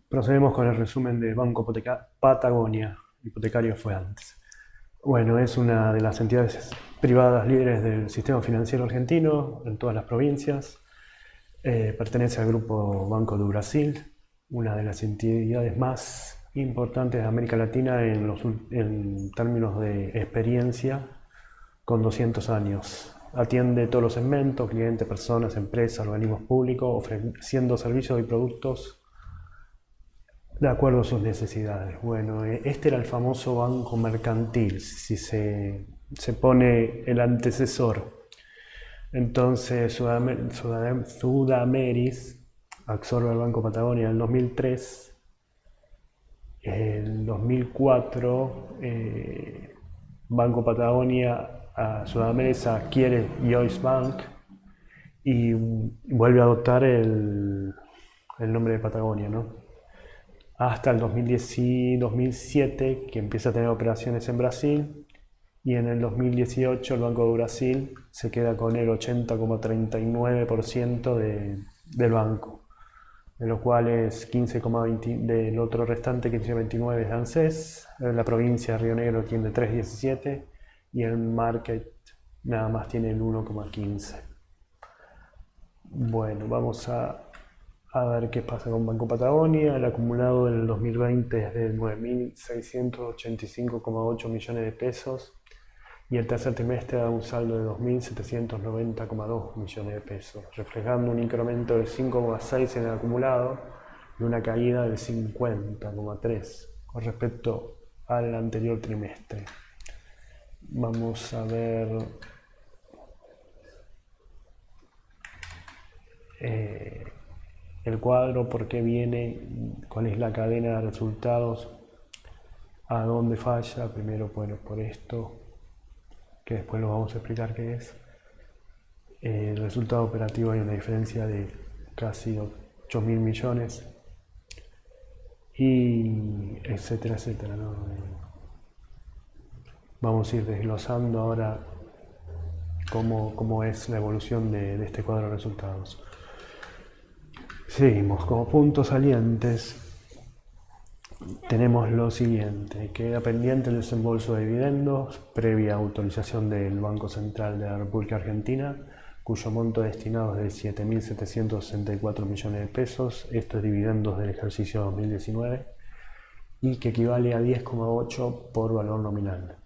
Procedemos con el resumen del Banco Patagonia. Hipotecario fue antes. Bueno, es una de las entidades privadas líderes del sistema financiero argentino en todas las provincias. Pertenece al grupo Banco do Brasil, una de las entidades más importantes de América Latina en términos de experiencia, con 200 años. Atiende todos los segmentos, clientes, personas, empresas, organismos públicos, ofreciendo servicios y productos de acuerdo a sus necesidades. Bueno, este era el famoso banco mercantil, si se pone el antecesor. Entonces Sudameris absorbe el Banco Patagonia en el 2003. En 2004 Banco Patagonia a Sudamérica adquiere Joyce Bank y vuelve a adoptar el nombre de Patagonia, ¿no? Hasta el 2010 y 2007, que empieza a tener operaciones en Brasil, y en el 2018 el Banco de Brasil se queda con el 80,39% del banco, de lo cual es 15,20 del otro restante, 15,29 es de ANSES, la provincia de Río Negro tiene 3,17 y el market nada más tiene el 1,15. Bueno, vamos a ver qué pasa con Banco Patagonia. El acumulado en el 2020 es de 9.685,8 millones de pesos y el tercer trimestre da un saldo de 2.790,2 millones de pesos, reflejando un incremento del 5,6 en el acumulado y una caída del 50,3 con respecto al anterior trimestre. Vamos a ver el cuadro, por qué viene, cuál es la cadena de resultados, a dónde falla. Primero, bueno, por esto, que después lo vamos a explicar qué es. El resultado operativo hay una diferencia de casi 8.000 millones y etcétera, etcétera, ¿no? Vamos a ir desglosando ahora cómo es la evolución de este cuadro de resultados. Seguimos como puntos salientes. Tenemos lo siguiente: queda pendiente el desembolso de dividendos previa autorización del Banco Central de la República Argentina, cuyo monto destinado es de 7.764 millones de pesos. Esto es dividendos del ejercicio 2019 y que equivale a 10,8 por valor nominal.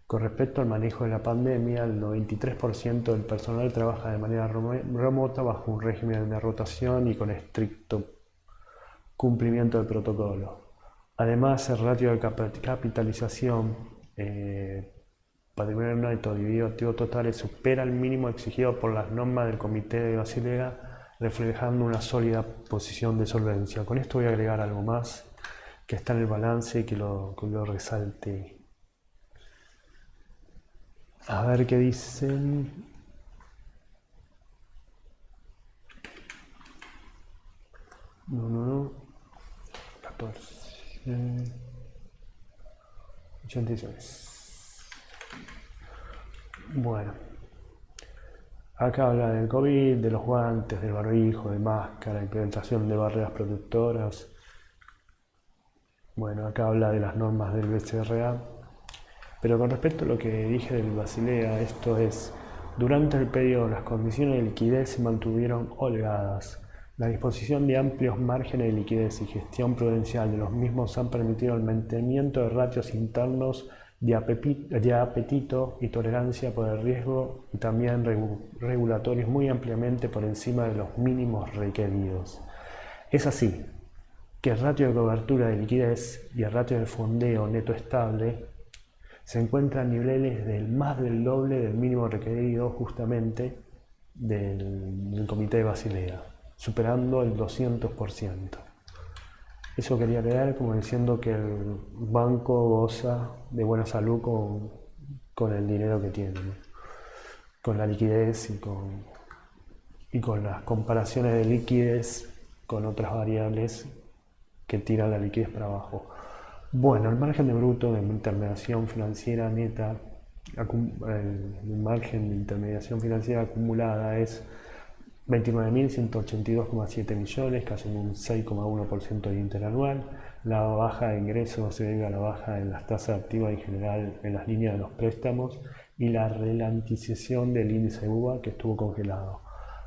Con respecto al manejo de la pandemia, el 93% del personal trabaja de manera remota bajo un régimen de rotación y con estricto cumplimiento del protocolo. Además, el ratio de capitalización patrimonio neto dividido activos totales supera el mínimo exigido por las normas del Comité de Basilea, reflejando una sólida posición de solvencia. Con esto voy a agregar algo más que está en el balance y que lo resalte. A ver qué dicen. No. 14. 86. Bueno. Acá habla del COVID, de los guantes, del barbijo, de máscara, implementación de barreras protectoras. Bueno, acá habla de las normas del BCRA. Pero con respecto a lo que dije del Basilea, esto es, durante el periodo las condiciones de liquidez se mantuvieron holgadas. La disposición de amplios márgenes de liquidez y gestión prudencial de los mismos han permitido el mantenimiento de ratios internos de apetito y tolerancia por el riesgo y también regulatorios muy ampliamente por encima de los mínimos requeridos. Es así que el ratio de cobertura de liquidez y el ratio de fondeo neto estable se encuentran a niveles del más del doble del mínimo requerido justamente del Comité de Basilea, superando el 200%. Eso quería quedar como diciendo que el banco goza de buena salud con el dinero que tiene, ¿no? Con la liquidez y con las comparaciones de liquidez con otras variables que tiran la liquidez para abajo. Bueno, el margen de bruto de intermediación financiera neta, el margen de intermediación financiera acumulada es 29.182,7 millones, casi un 6,1% de interanual. La baja de ingresos se debe a la baja en las tasas activas en general en las líneas de los préstamos y la ralentización del índice UVA que estuvo congelado.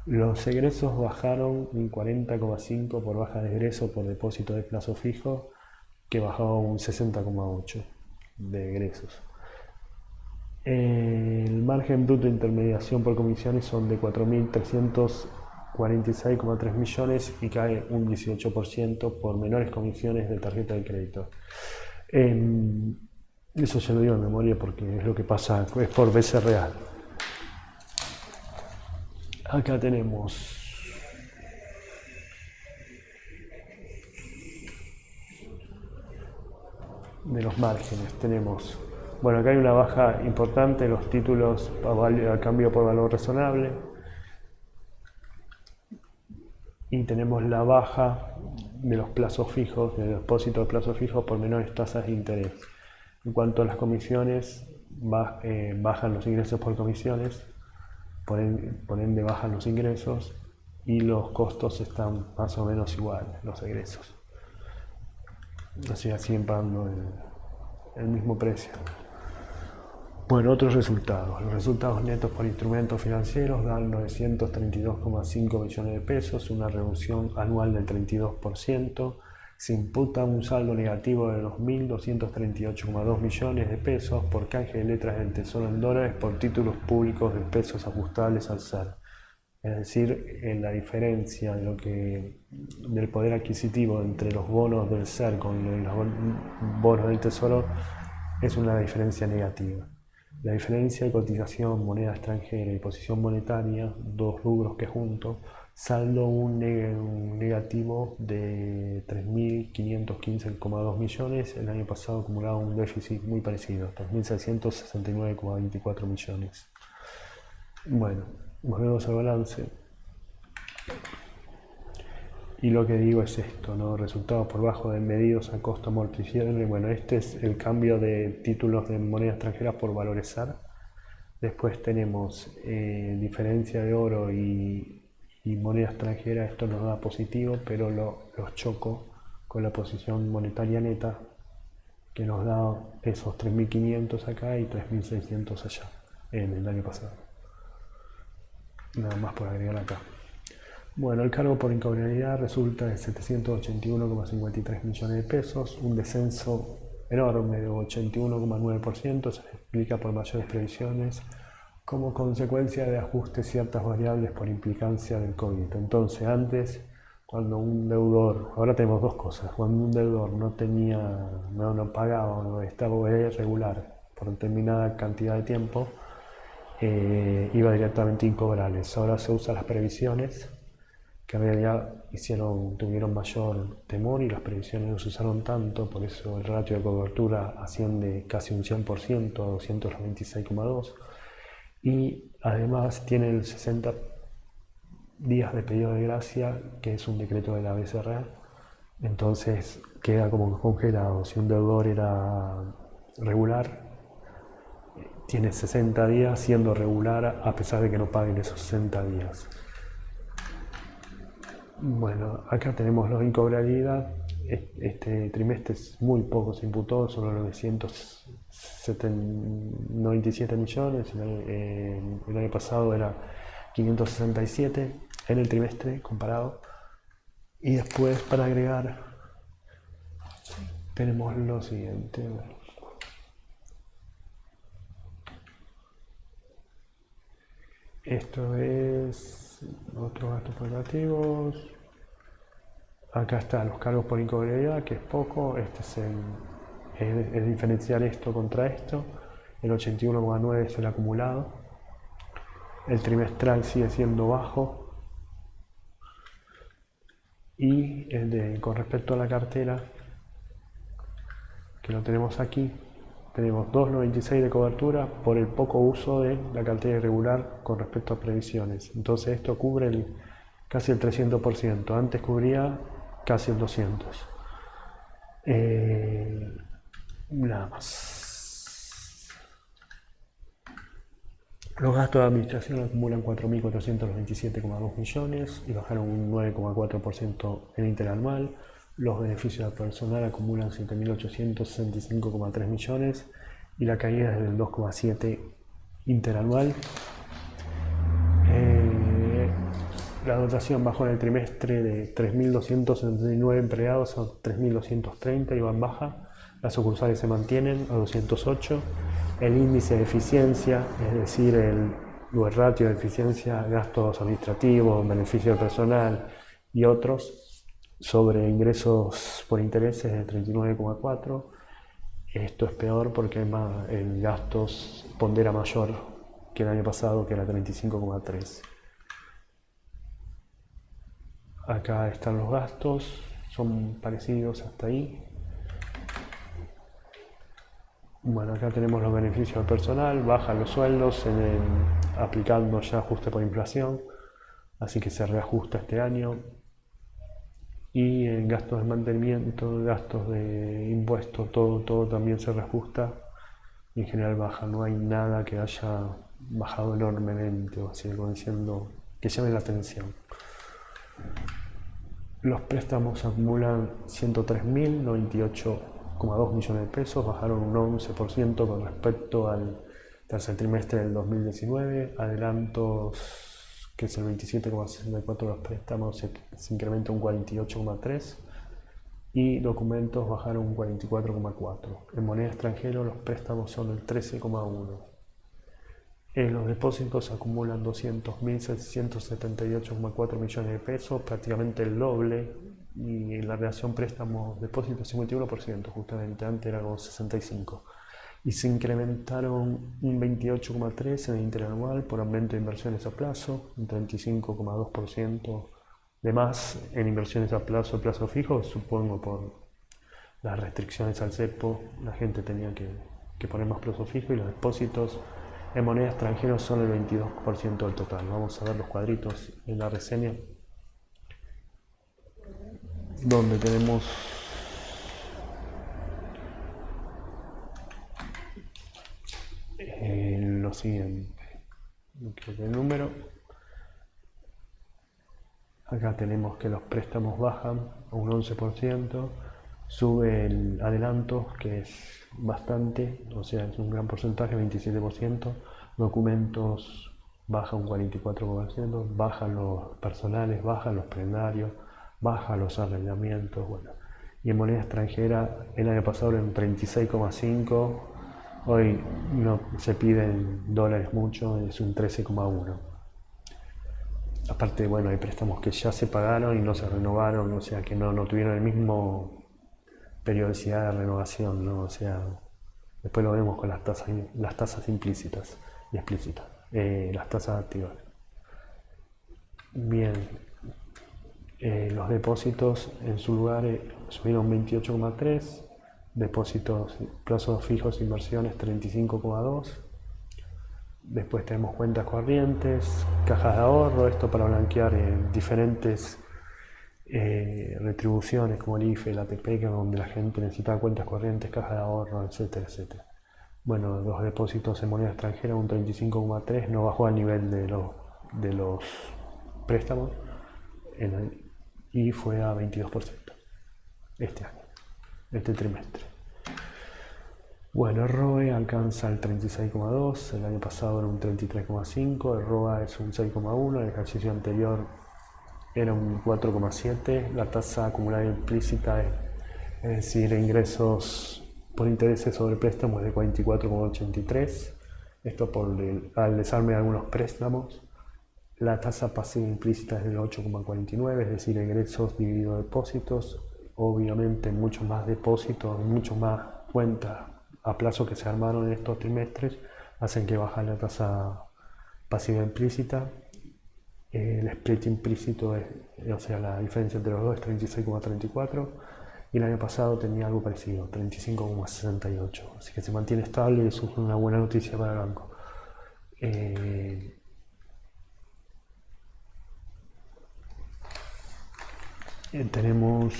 Los egresos bajaron un 40,5 por baja de egreso por depósito de plazo fijo, que bajó un 60,8 de egresos. El margen bruto de intermediación por comisiones son de 4.346,3 millones y cae un 18% por menores comisiones de tarjeta de crédito. Eso ya lo digo de memoria porque es lo que pasa, es por BC Real. Acá tenemos de los márgenes, tenemos, bueno, acá hay una baja importante, los títulos a cambio por valor razonable, y tenemos la baja de los plazos fijos, de depósito de plazos fijos por menores tasas de interés. En cuanto a las comisiones, bajan los ingresos por comisiones, por ende bajan los ingresos y los costos están más o menos iguales, los egresos. Así siguen pagando el mismo precio. Bueno, otros resultados. Los resultados netos por instrumentos financieros dan 932,5 millones de pesos, una reducción anual del 32%. Se imputa un saldo negativo de 2.238,2 millones de pesos por canje de letras del Tesoro en dólares por títulos públicos de pesos ajustables al SER. Es decir, en la diferencia del poder adquisitivo entre los bonos del SER con los bonos del Tesoro es una diferencia negativa. La diferencia de cotización, moneda extranjera y posición monetaria, dos rubros que juntos, saldo un negativo de 3.515,2 millones. El año pasado acumulaba un déficit muy parecido, 3.669,24 millones. Bueno, volvemos al balance. Y lo que digo es esto, ¿no? Resultados por bajo de medidos a costo amortizable. Bueno, este es el cambio de títulos de moneda extranjera por valores SAR. Después tenemos diferencia de oro y moneda extranjera. Esto nos da positivo, pero los choco con la posición monetaria neta, que nos da esos 3.500 acá y 3.600 allá, en el año pasado. Nada más por agregar acá. Bueno, el cargo por incobrabilidad resulta de 781,53 millones de pesos, un descenso enorme de 81,9%, se explica por mayores previsiones como consecuencia de ajustes ciertas variables por implicancia del COVID. Entonces, antes, cuando un deudor, ahora tenemos dos cosas, cuando un deudor no pagaba o no estaba regular por determinada cantidad de tiempo, iba directamente incobrables. Ahora se usan las previsiones, que en realidad tuvieron mayor temor y las previsiones no se usaron tanto, por eso el ratio de cobertura asciende casi un 100%, a 296,2, y además tiene el 60 días de pedido de gracia, que es un decreto de la BCR, entonces queda como congelado. Si un deudor era regular, tiene 60 días siendo regular a pesar de que no paguen esos 60 días. Bueno, acá tenemos los incobrabilidad. Este trimestre muy poco se imputó, solo 997 millones. El año pasado era 567 en el trimestre comparado. Y después, para agregar, tenemos lo siguiente. Esto es otros gastos operativos. Acá están los cargos por incobrabilidad, que es poco. Este es diferenciar esto contra esto. El 81,9 es el acumulado. El trimestral sigue siendo bajo. Y con respecto a la cartera, que lo tenemos aquí, tenemos 2,96 de cobertura por el poco uso de la cartera irregular con respecto a previsiones. Entonces esto cubre casi el 300%. Antes cubría casi el 200%. Nada más. Los gastos de administración acumulan 4.427,2 millones y bajaron un 9,4% en interanual. Los beneficios al personal acumulan 7.865,3 millones y la caída es del 2,7% interanual. La dotación bajó en el trimestre de 3.279 empleados a 3.230 y va en baja. Las sucursales se mantienen a 208. El índice de eficiencia, es decir, el ratio de eficiencia, gastos administrativos, beneficio personal y otros, sobre ingresos por intereses de 39,4. Esto es peor porque el gastos pondera mayor que el año pasado, que era 35,3. Acá están los gastos, son parecidos hasta ahí. Bueno, acá tenemos los beneficios al personal, bajan los sueldos aplicando ya ajuste por inflación, así que se reajusta este año. Y en gastos de mantenimiento, gastos de impuestos, todo también se reajusta. En general baja, no hay nada que haya bajado enormemente, o así como diciendo que llame la atención. Los préstamos acumulan 103.098,2 millones de pesos, bajaron un 11% con respecto al tercer trimestre del 2019. Adelantos, que es el 27,64% de los préstamos, se incrementa un 48,3%. Y documentos bajaron un 44,4%. En moneda extranjera los préstamos son el 13,1%. Los depósitos acumulan 200.678,4 millones de pesos, prácticamente el doble, y la relación préstamos-depósitos 51%, justamente antes era como 65%. Y se incrementaron un 28,3% en el interanual por aumento de inversiones a plazo, un 35,2% de más en inversiones a plazo fijo, supongo por las restricciones al cepo, la gente tenía que poner más plazo fijo, y los depósitos en moneda extranjera son el 22% del total. Vamos a ver los cuadritos en la reseña, donde tenemos lo siguiente. El número. Acá tenemos que los préstamos bajan a un 11%, sube el adelanto, que es bastante, o sea, es un gran porcentaje, 27%, documentos baja un 44%, bajan los personales, bajan los prenarios, bajan los arrendamientos, bueno. Y en moneda extranjera, el año pasado era un 36,5%, hoy no se piden dólares mucho, es un 13,1%. Aparte, bueno, hay préstamos que ya se pagaron y no se renovaron, o sea que no tuvieron el mismo periodicidad de renovación, ¿no? O sea, después lo vemos con las tasas implícitas y explícitas, las tasas activas. Bien, los depósitos en su lugar subieron 28,3, depósitos, plazos fijos, inversiones 35,2. Después tenemos cuentas corrientes, cajas de ahorro, esto para blanquear diferentes retribuciones como el IFE, el ATP, donde la gente necesitaba cuentas corrientes, cajas de ahorro, etcétera, etcétera. Bueno, los depósitos en moneda extranjera un 35,3, no bajó al nivel de los préstamos y fue a 22% este año, este trimestre. Bueno, el ROE alcanza el 36,2, el año pasado era un 33,5, el ROA es un 6,1, el ejercicio anterior era un 4,7, la tasa acumulada implícita, es decir, ingresos por intereses sobre préstamos, de 44,83, esto al desarme de algunos préstamos. La tasa pasiva implícita es del 8,49, es decir, ingresos dividido depósitos, obviamente mucho más depósitos, mucho más cuentas a plazo que se armaron en estos trimestres, hacen que baje la tasa pasiva implícita. El split implícito, o sea, la diferencia entre los dos es 36,34, y el año pasado tenía algo parecido, 35,68, así que se mantiene estable y eso es una buena noticia para el banco. Tenemos,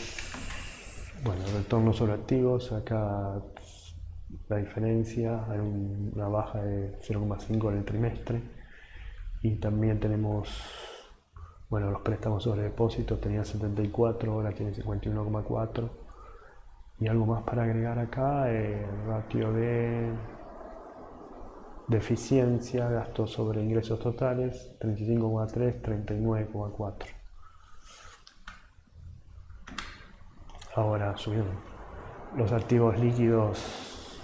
bueno, retornos sobre activos, acá la diferencia, hay una baja de 0,5 en el trimestre. Y también tenemos, bueno, los préstamos sobre depósitos tenían 74, ahora tiene 51,4. Y algo más para agregar acá, el ratio de eficiencia, gastos sobre ingresos totales, 35,3, 39,4. Ahora subiendo. Los activos líquidos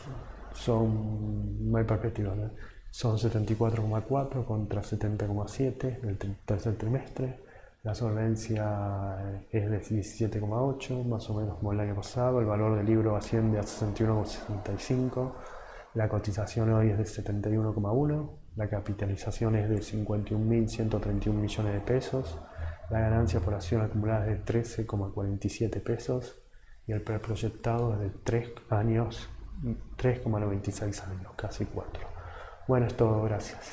son, no hay perspectiva, ¿no? Son 74,4 contra 70,7 del tercer trimestre. La solvencia es de 17,8, más o menos como el año pasado. El valor del libro asciende a 61,65. La cotización hoy es de 71,1. La capitalización es de 51.131 millones de pesos. La ganancia por acción acumulada es de 13,47 pesos. Y el preproyectado es de 3 años, 3,96 años, casi 4. Bueno, es todo, gracias.